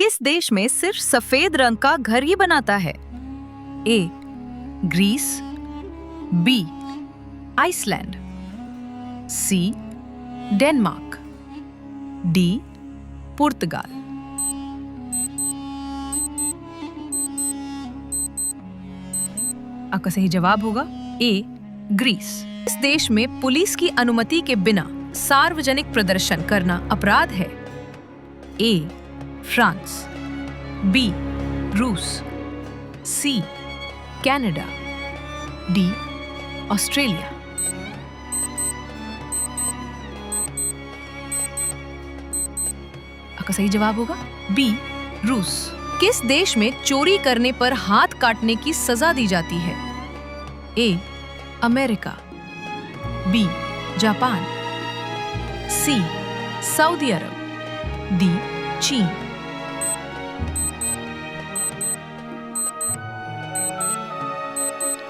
किस देश में सिर्फ सफेद रंग का घर ही बनाता है? A Greece, B Iceland, C Denmark, D पुर्तगाल। आपका सही जवाब होगा ए ग्रीस। इस देश में पुलिस की अनुमति के बिना सार्वजनिक प्रदर्शन करना अपराध है? ए फ्रांस, बी रूस, सी कनाडा, डी ऑस्ट्रेलिया। आपका सही जवाब होगा बी रूस। किस देश में चोरी करने पर हाथ काटने की सजा दी जाती है? A America, B Japan, C Saudi Arab, D चीन।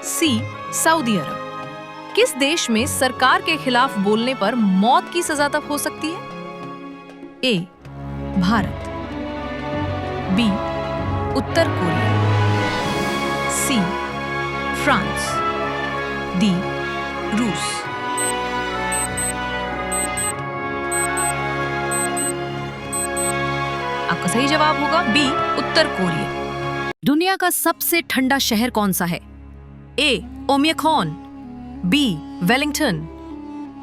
C Saudi Arab. किस देश में सरकार के खिलाफ बोलने पर मौत की सजा तक हो सकती है? ए भारत, बी उत्तर कोरिया, सी फ्रांस, डी रूस। आपका सही जवाब होगा बी उत्तर कोरिया। दुनिया का सबसे ठंडा शहर कौन सा है? ए ओमियकॉन, बी वेलिंगटन,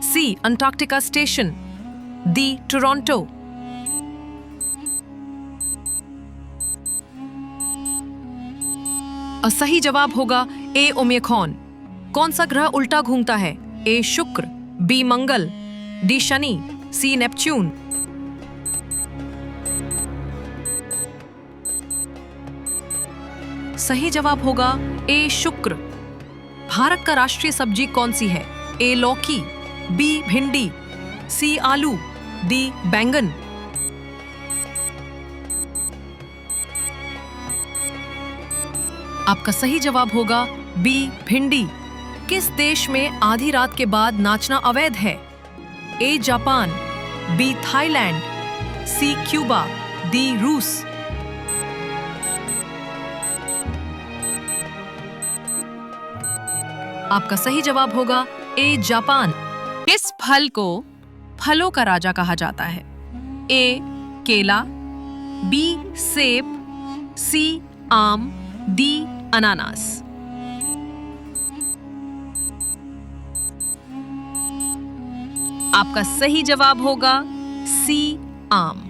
सी अंटार्कटिका स्टेशन, डी टोरंटो। और सही जवाब होगा ए ओमियकॉन। कौन सा ग्रह उल्टा घूमता है? ए शुक्र, बी मंगल, डी शनि, सी नेपच्यून। सही जवाब होगा ए शुक्र। भारत का राष्ट्रीय सब्जी कौन सी है? ए लौकी, बी भिंडी, सी आलू, डी बैंगन। आपका सही जवाब होगा बी भिंडी। किस देश में आधी रात के बाद नाचना अवैध है? A Japan, B Thailand, C Cuba, D रूस। आपका सही जवाब होगा ए जापान। किस फल को फलों का राजा कहा जाता है? ए केला, बी सेब, सी आम, डी अनानास। आपका सही जवाब होगा सी आम।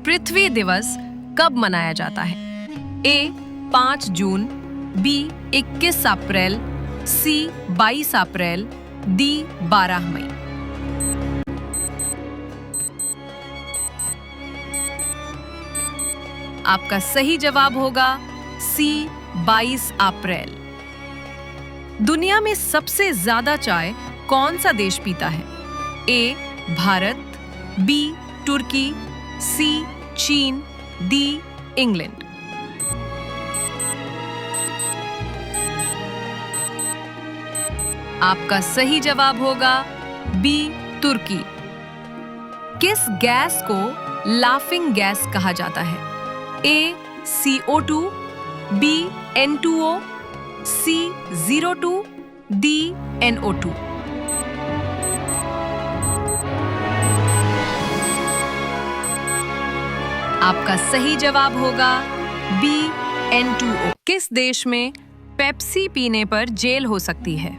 पृथ्वी दिवस कब मनाया जाता है? ए 5 जून, बी 21 अप्रैल, सी 22 अप्रैल, डी 12 मई। आपका सही जवाब होगा सी 22 अप्रैल। दुनिया में सबसे ज्यादा चाय कौन सा देश पीता है? ए भारत, बी तुर्की, सी चीन, डी इंग्लैंड। आपका सही जवाब होगा बी तुर्की। किस गैस को लाफिंग गैस कहा जाता है? ए CO2, बी N2O, सी CO2, डी NO2। आपका सही जवाब होगा बी N2O। किस देश में पेप्सी पीने पर जेल हो सकती है?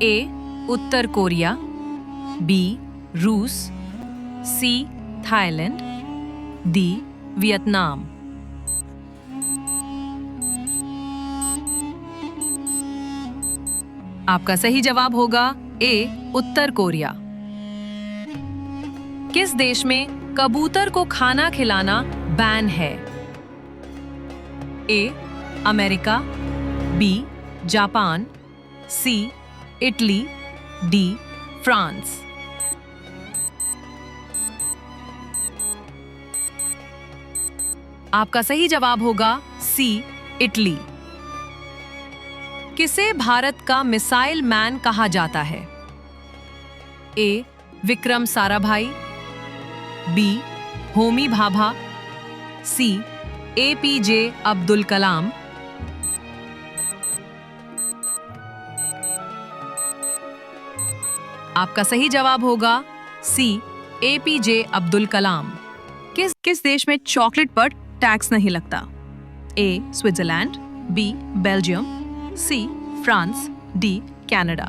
ए उत्तर कोरिया, बी रूस, सी थाईलैंड, डी वियतनाम। आपका सही जवाब होगा ए उत्तर कोरिया। किस देश में कबूतर को खाना खिलाना बैन है? A America, B Japan, C Italy, D France. आपका सही जवाब होगा सी इटली। किसे भारत का मिसाइल मैन कहा जाता है? ए विक्रम साराभाई, बी होमी भाभा, सी एपीजे अब्दुल कलाम, आपका सही जवाब होगा सी एपीजे अब्दुल कलाम। किस देश में चॉकलेट पर टैक्स नहीं लगता? A Switzerland, B Belgium, C France, D Canada.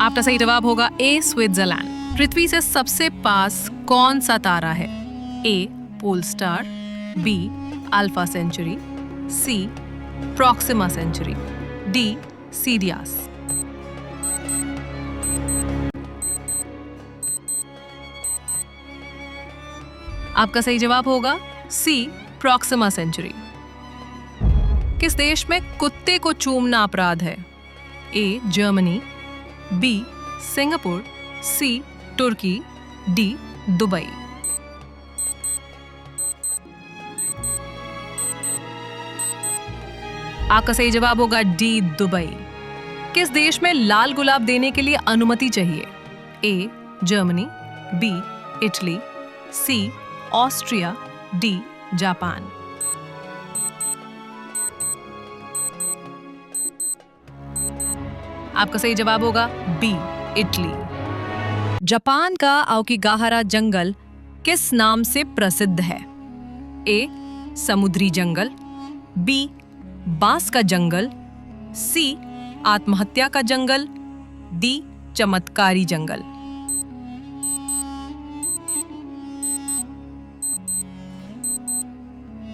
आपका सही जवाब होगा ए स्विट्जरलैंड। पृथ्वी से सबसे पास कौन सा तारा है? A pole star, B Alpha Centauri, C Proxima Centauri, D Sirius. आपका सही जवाब होगा सी प्रॉक्सिमा सेंचुरी। किस देश में कुत्ते को चूमना अपराध है? A Germany, B Singapore, C Turki, D Dubai. आपका सही जवाब होगा डी दुबई। किस देश में लाल गुलाब देने के लिए अनुमति चाहिए? A Germany, B Italy, C Austria, D Japan. आपका सही जवाब होगा बी इटली। जापान का आओकिगाहारा जंगल किस नाम से प्रसिद्ध है? ए समुद्री जंगल, बी बांस का जंगल, सी आत्महत्या का जंगल, डी चमत्कारी जंगल।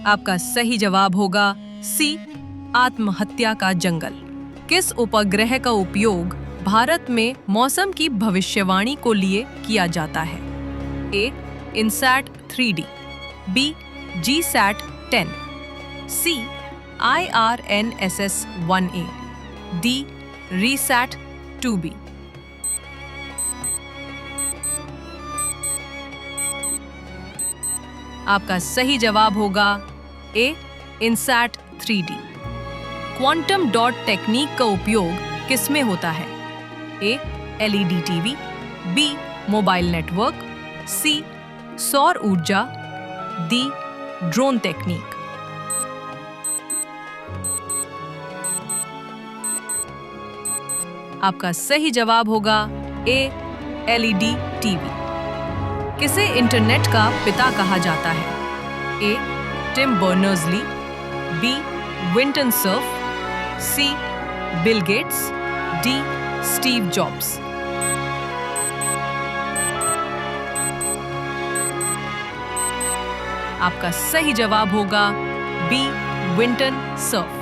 आपका सही जवाब होगा सी आत्महत्या का जंगल। किस उपग्रह का उपयोग भारत में मौसम की भविष्यवाणी को लिए किया जाता है? A INSAT 3D, B GSAT 10, C IRNSS 1A, D RISAT 2B। आपका सही जवाब होगा A INSAT 3D। Quantum dot technique का उपयोग किसमें होता है? A LED TV, B mobile network, C सौर ऊर्जा, डी ड्रोन टेक्निक। आपका सही जवाब होगा ए LED टीवी। किसे इंटरनेट का पिता कहा जाता है? A Tim Berners Lee, B Vinton Cerf, C Bill Gates, D Steve Jobs. आपका सही जवाब होगा बी विंटन सर्फ।